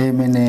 MNA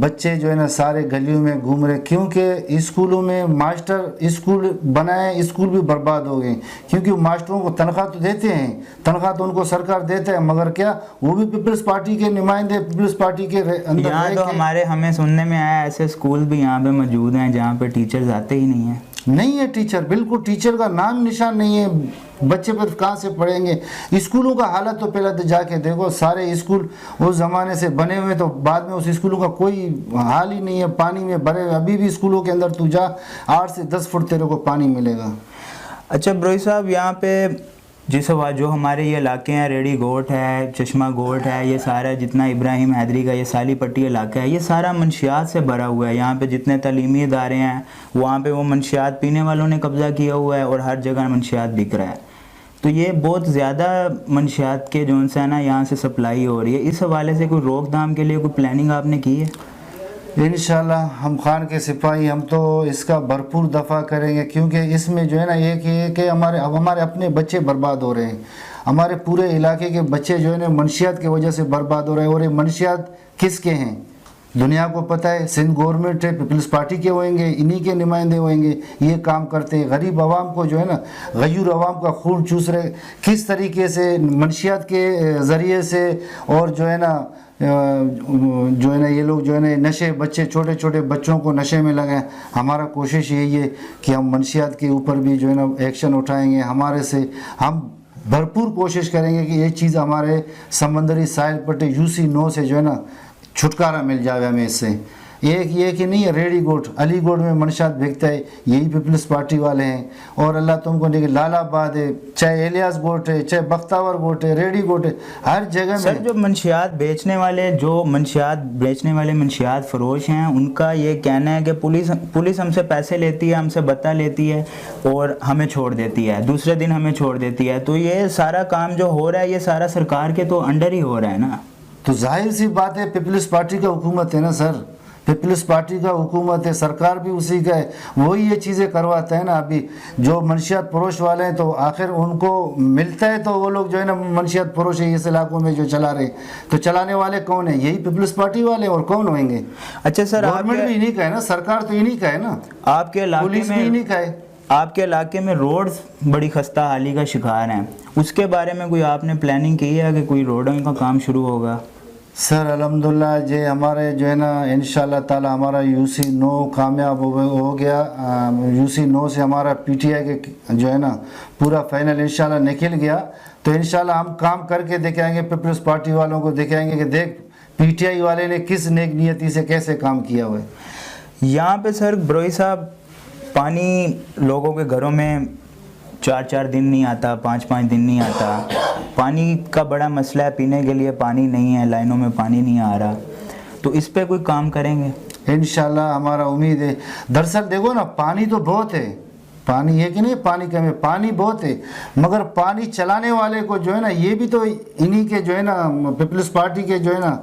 بچے جو ہے نا سارے گلیوں میں گھوم رہے، کیونکہ اسکولوں میں ماسٹر اسکول بنائے، اسکول بھی برباد ہو گئے، کیونکہ ماسٹروں کو تنخواہ تو دیتے ہیں، تنخواہ تو ان کو سرکار دیتا ہے، مگر کیا وہ بھی پیپلز پارٹی کے نمائندے پیپلز پارٹی کے اندر یہاں تو ہمیں سننے میں آیا ایسے اسکول بھی یہاں پہ موجود ہیں جہاں پہ ٹیچرز آتے ہی نہیں ہیں۔ نہیں ہے ٹیچر، بالکل ٹیچر کا نام نشان نہیں ہے، بچے پر کہاں سے پڑھیں گے؟ اسکولوں کا حالت تو پہلے جا کے دیکھو، سارے اسکول اس زمانے سے بنے ہوئے تو بعد میں اس اسکولوں کا کوئی حال ہی نہیں ہے، پانی میں بھرے ہوئے، ابھی بھی اسکولوں کے اندر تو جا 8 سے 10 فٹ تیرے کو پانی ملے گا۔ اچھا بروئی صاحب، یہاں پہ جو ہمارے یہ علاقے ہیں، ریڈی گوٹ ہے، چشمہ گوٹ ہے، یہ سارا جتنا ابراہیم حیدری کا یہ سالی پٹی علاقہ ہے، یہ سارا منشیات سے بھرا ہوا ہے۔ یہاں پہ جتنے تعلیمی ادارے ہیں وہاں پہ وہ منشیات پینے والوں نے قبضہ کیا ہوا ہے اور ہر جگہ منشیات بک رہا ہے، تو یہ بہت زیادہ منشیات کے جو ہے نا یہاں سے سپلائی ہو رہی ہے۔ اس حوالے سے کوئی روک تھام کے لیے کوئی پلاننگ آپ نے کی ہے؟ انشاءاللہ ہم خان کے سپاہی ہم تو اس کا بھرپور دفاع کریں گے، کیونکہ اس میں جو ہے نا ایک یہ کہ ہمارے اپنے بچے برباد ہو رہے ہیں، ہمارے پورے علاقے کے بچے جو ہے نا منشیات کی وجہ سے برباد ہو رہے ہیں، اور یہ منشیات کس کے ہیں دنیا کو پتہ ہے، سندھ گورنمنٹ ہے، پیپلز پارٹی کے ہوئیں گے، انہی کے نمائندے ہوئیں گے، یہ کام کرتے ہیں، غریب عوام کو جو ہے نا غیور عوام کا خون چوس رہے، کس طریقے سے منشیات کے ذریعے سے، اور جو ہے نا یہ لوگ جو ہے نا نشے، بچے چھوٹے چھوٹے بچوں کو نشے میں لگائیں۔ ہمارا کوشش یہی ہے کہ ہم منشیات کے اوپر بھی جو ہے نا ایکشن اٹھائیں گے، ہم بھرپور کوشش کریں گے کہ یہ چیز ہمارے سمندری ساحل پٹی UC9 سے جو ہے نا چھٹکارا مل جائے ہمیں اس سے۔ ایک یہ کہ نہیں ہے ریڈی گوٹ، علی گوڑ میں منشیات بکتا ہے، یہی پیپلز پارٹی والے ہیں، اور اللہ تم کو دیکھے لال آباد ہے، چاہے الیاس گوٹ ہے، چاہے بختاور گوٹ ہے، ریڈی گوٹ ہے، ہر جگہ میں۔ سر جو منشیات بیچنے والے منشیات فروش ہیں، ان کا یہ کہنا ہے کہ پولیس ہم سے پیسے لیتی ہے، ہم سے بتا لیتی ہے اور ہمیں چھوڑ دیتی ہے، دوسرے دن ہمیں چھوڑ دیتی ہے، تو یہ سارا کام جو ہو رہا ہے یہ سارا سرکار کے تو انڈر ہی ہو رہا ہے نا۔ تو ظاہر سی بات ہے پیپلز پارٹی کا حکومت ہے نا سر، پیپلز پارٹی کا حکومت ہے، سرکار بھی اسی کا ہے، وہی یہ چیزیں کرواتا ہے نا۔ ابھی جو منشیات فروش والے ہیں تو آخر ان کو ملتا ہے تو وہ لوگ جو ہے نا منشیات فروش ہے اس علاقوں میں جو چلا رہے ہیں، تو چلانے والے کون ہیں؟ یہی پیپلز پارٹی والے، اور کون ہوئیں گے؟ اچھا سر، گورنمنٹ بھی انہی کا ہے نا، سرکار تو انہی کا ہے نا، آپ کے علاقے پولیس بھی انہی کا ہے۔ آپ کے علاقے میں روڈز بڑی خستہ حالی کا شکار ہیں، اس کے بارے میں کوئی آپ نے پلاننگ کی ہے کہ کوئی روڈوں کا کام شروع ہوگا؟ سر الحمدللہ جی ہمارے جو ہے نا انشاءاللہ تعالی ہمارا UC9 کامیاب ہو گیا، UC9 سے ہمارا PTI کے جو ہے نا پورا فائنل انشاءاللہ نکل گیا، تو انشاءاللہ ہم کام کر کے دکھائیں گے، پیپلز پارٹی والوں کو دکھائیں گے کہ دیکھ PTI والے نے کس نیک نیتی سے کیسے کام کیا ہوا ہے۔ یہاں پہ سر بروئی صاحب پانی لوگوں کے گھروں میں 4 دن نہیں آتا، 5 دن نہیں آتا، پانی کا بڑا مسئلہ ہے، پینے کے لیے پانی نہیں ہے، لائنوں میں پانی نہیں آ رہا، تو اس پہ کوئی کام کریں گے؟ انشاءاللہ ہمارا امید ہے۔ دراصل دیکھو نا پانی تو بہت ہے، پانی ہے کہ نہیں، پانی کم ہے، پانی بہت ہے، مگر پانی چلانے والے کو جو ہے نا یہ بھی تو انہی کے جو ہے نا پیپلز پارٹی کے جو ہے نا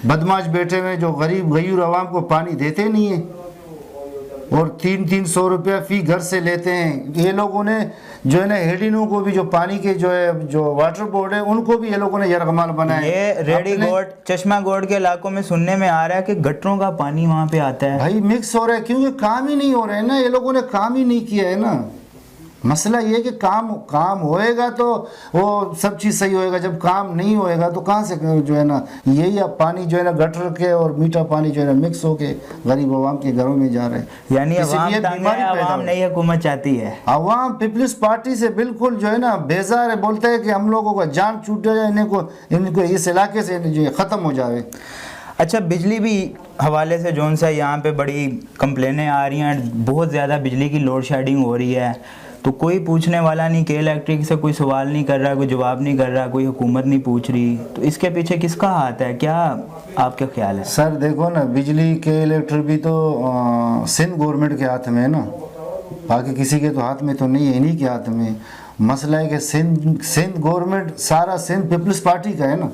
بدماش بیٹھے ہوئے جو غریب غیور عوام کو پانی دیتے نہیں ہیں، اور 300 روپیہ فی گھر سے لیتے ہیں۔ یہ لوگوں نے جو ہے نا ہیڈینوں کو بھی جو پانی کے جو واٹر بورڈ ہے ان کو بھی یہ لوگوں نے یرغمال بنایا ہے۔ یہ ریڈی گوٹ، چشمہ گوٹ کے علاقوں میں سننے میں آ رہا ہے کہ گٹروں کا پانی وہاں پہ آتا ہے۔ بھائی مکس ہو رہا ہے، کیونکہ کام ہی نہیں ہو رہے ہیں نا، یہ لوگوں نے کام ہی نہیں کیا ہے نا۔ مسئلہ یہ کہ کام ہوئے گا تو وہ سب چیز صحیح ہوئے گا، جب کام نہیں ہوئے گا تو کہاں سے جو ہے نا یہی پانی جو ہے نا گٹر کے اور میٹھا پانی جو ہے نا مکس ہو کے غریب عوام کے گھروں میں جا رہے ہیں، یعنی عوام تنگ ہے، عوام نئی حکومت چاہتی ہے۔ عوام پیپلز پارٹی سے بالکل جو ہے نا بیزار ہے، بولتا ہے کہ ہم لوگوں کا جان چھوٹ جائے، ان کو اس علاقے سے جو ختم ہو جاوے۔ اچھا بجلی بھی حوالے سے جون سا یہاں پہ بڑی کمپلینیں آ رہی ہیں، بہت زیادہ بجلی کی لوڈ شیڈنگ ہو رہی ہے، تو کوئی پوچھنے والا نہیں، کہ الیکٹرک سے کوئی سوال نہیں کر رہا، کوئی جواب نہیں کر رہا، کوئی حکومت نہیں پوچھ رہی، تو اس کے پیچھے کس کا ہاتھ ہے؟ کیا آپ کا خیال ہے؟ سر دیکھو نا بجلی کے الیکٹرک بھی تو سندھ گورنمنٹ کے ہاتھ میں ہے نا، باقی کسی کے تو ہاتھ میں تو نہیں ہے، انہی کے ہاتھ میں۔ مسئلہ ہے کہ سندھ گورنمنٹ سارا سندھ پیپلز پارٹی کا ہے نا،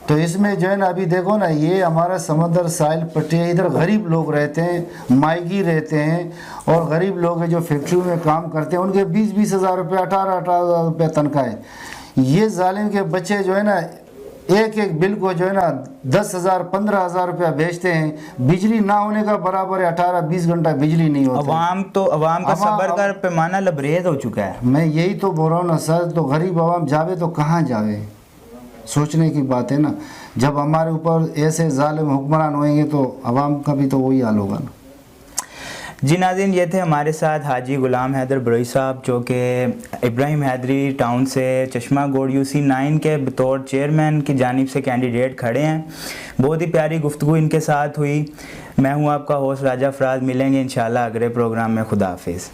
تو اس میں جو ہے نا ابھی دیکھو نا یہ ہمارا سمندر ساحل پٹی ہے، ادھر غریب لوگ رہتے ہیں، مائیگی رہتے ہیں، اور غریب لوگ جو فیکٹریوں میں کام کرتے ہیں ان کے 20,000 روپے 18,000 روپے تنخواہ ہے۔ یہ ظالم کے بچے جو ہے نا ایک ایک بل کو جو ہے نا 10,000 15,000 روپیہ بیچتے ہیں. بجلی نہ ہونے کا برابر ہے 18-20 گھنٹہ بجلی نہیں ہوتی. عوام کا صبر کا پیمانہ لبریز ہو چکا ہے. میں یہی تو بول رہا ہوں نا سر, تو غریب عوام جاوے تو کہاں جاوے, سوچنے کی بات ہے نا. جب ہمارے اوپر ایسے ظالم حکمران ہوئیں گے تو عوام کا بھی تو وہی حال ہوگا نا. جی ناظرین, یہ تھے ہمارے ساتھ حاجی غلام حیدر بڑوئی صاحب, جو کہ ابراہیم حیدری ٹاؤن سے چشمہ گوڑ UC9 کے بطور چیئرمین کی جانب سے کینڈیڈیٹ کھڑے ہیں. بہت ہی پیاری گفتگو ان کے ساتھ ہوئی. میں ہوں آپ کا ہوسٹ راجہ فراز. ملیں گے انشاءاللہ اگلے پروگرام میں. خدا حافظ.